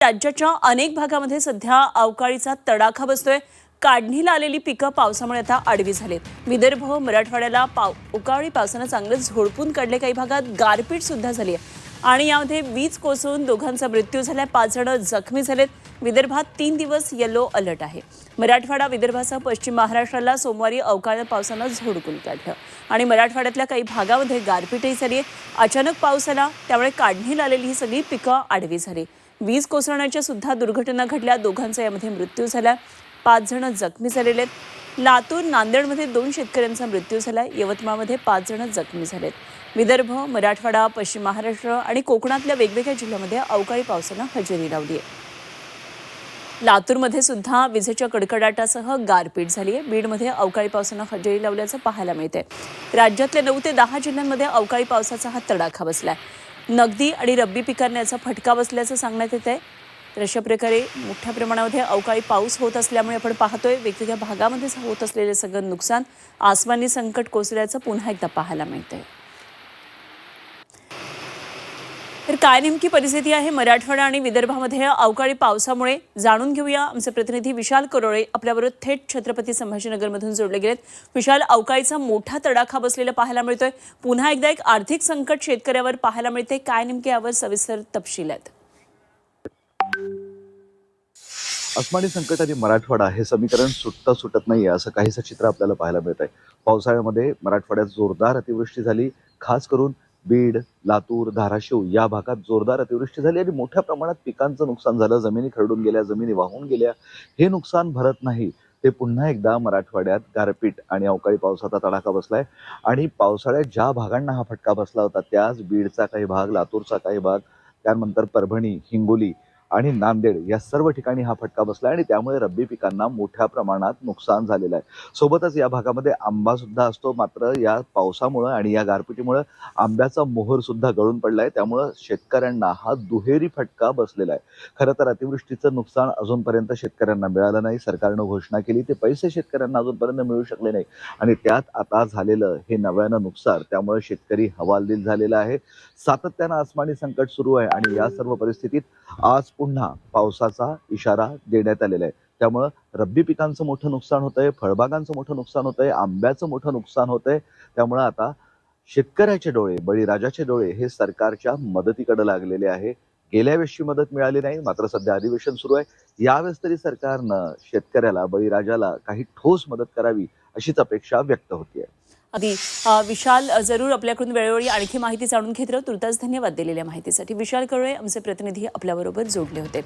राज्याच्या अनेक भागामध्ये सध्या अवकाळीचा तडाखा बसतोय। काढणीला आलेली पिकं पावसामुळे आता आडवी झालीत। विदर्भ मराठवाड्याला अवकाळी पावसाने चांगलेच झोडपून काढले। काही भागात गारपीट सुद्धा झाली आहे आणि यामध्ये वीज कोसळून दोघांचा मृत्यू झालाय, 5 जण जखमी झालेत। विदर्भात 3 दिवस येलो अलर्ट आहे। मराठवाडा विदर्भासह पश्चिम महाराष्ट्राला सोमवारी अवकाळी पावसाने झोडपून काढलं आणि मराठवाड्यातल्या काही भागामध्ये गारपीटही झाली आहे। अचानक पाऊस आला त्यामुळे काढणीला आलेली ही सगळी पिकं आडवी झाली। वीज कोसळण्याच्या सुद्धा दुर्घटना घडल्या, दोघांचा यामध्ये मृत्यू झाला, 5 जण जखमी झालेले आहेत। लातूर नांदेडमध्ये 2 शेतकऱ्यांचा मृत्यू झाला, यवतमाळमध्ये 5 जण जखमी झालेत। विदर्भ मराठवाडा पश्चिम महाराष्ट्र आणि कोकणातल्या वेगवेगळ्या जिल्ह्यांमध्ये अवकाळी पावसाने हजेरी लावली आहे। लातूरमध्ये सुद्धा विजेच्या कडकडाटासह गारपीट झाली आहे। बीडमध्ये अवकाळी पावसाने हजेरी लावल्याचं पाहायला मिळते। राज्यातल्या 9 ते 10 जिल्ह्यांमध्ये अवकाळी पावसाचा हा तडाखा बसलाय। नगदी आणि रब्बी पिकांना याचा फटका बसल्याचं सांगण्यात येत आहे। तर अशा प्रकारे मोठ्या प्रमाणामध्ये अवकाळी पाऊस होत असल्यामुळे आपण पाहतोय वेगवेगळ्या भागामध्ये होत असलेले सगळं नुकसान, आसमानी संकट कोसळल्याचं पुन्हा एकदा पाहायला मिळतंय। तर काय नेमकी परिस्थिती आहे मराठवाडा आणि विदर्भामध्ये अवकाळी पावसामुळे, जाणून घेऊया। आमचे प्रतिनिधी विशाल करोळे आपल्याबरोबर थेट छत्रपती संभाजीनगरमधून जोडले गेलेत। विशाल, अवकाळीचा मोठा तडाखा बसलेला पाहायला मिळतोय, पुन्हा एकदा एक आर्थिक संकट शेतकऱ्यावर पाहायला मिळते, काय नेमके यावर सविस्तर तपशील आहेत? आसमानी संकट आणि मराठवाडा हे समीकरण सुटत नाहीये असं काहीसं चित्र आपल्याला पाहायला मिळत आहे। पावसाळ्यामध्ये मराठवाड्यात जोरदार अतिवृष्टी झाली, खास करून बीड, लातूर, धाराशिव या भागात जोरदार अतिवृष्टी झाली आणि मोठ्या प्रमाणात पिकांचं नुकसान झालं, जमिनी खरडून गेल्या, जमिनी वाहून गेल्या। हे नुकसान भरत नाही ते पुन्हा एकदा मराठवाड्यात गारपीट आणि अवकाळी पावसाचा तडाखा बसलाय आणि पावसाळ्यात ज्या भागांना हा फटका बसला होता त्याच बीडचा काही भाग, लातूरचा काही भाग, त्यानंतर परभणी, हिंगोली आणि नांदेड या सर्व ठिकाणी हा फटका बसला आणि त्यामुळे रब्बी पिकांना मोठ्या प्रमाणात नुकसान झालेलं आहे। सोबतच या भागामध्ये आंबा सुद्धा असतो, मात्र या पावसामुळे आणि या गारपिटीमुळे आंब्याचा मोहर सुद्धा गळून पडलाय, त्यामुळे शेतकऱ्यांना हा दुहेरी फटका बसलेला आहे। खरं तर अतिवृष्टीचं नुकसान अजूनपर्यंत शेतकऱ्यांना मिळालं नाही, सरकारनं घोषणा केली ते पैसे शेतकऱ्यांना अजूनपर्यंत मिळू शकले नाही आणि त्यात आता झालेलं हे नव्यानं नुकसान, त्यामुळे शेतकरी हवालदिल झालेला आहे। सातत्यानं आसमानी संकट सुरू आहे आणि या सर्व परिस्थितीत आज पुन्हा पावसाचा इशारा देण्यात आलेला आहे। त्यामुळे रब्बी पिकांचं मोठं नुकसान होतंय, फळबागांचं मोठं नुकसान होतंय, आंब्याचं मोठं नुकसान होतंय। त्यामुळे आता शेतकऱ्याचे डोळे, बळीराजाचे डोळे हे सरकारच्या मदतीकडे लागलेले आहे। गेल्या वेळेसची मदत मिळाली नाही, मात्र सध्या अधिवेशन सुरू आहे। यावेळेस तरी सरकारनं शेतकऱ्याला, बळीराजाला काही ठोस मदत करावी अशीच अपेक्षा व्यक्त होतीये। अगदी विशाल, जरूर आपल्याकडून वेळोवेळी आणखी माहिती जाणून घेत राहू। तुर्तास धन्यवाद दिलेल्या माहितीसाठी। विशाल करोळे आमचे प्रतिनिधी आपल्याबरोबर जोडले होते।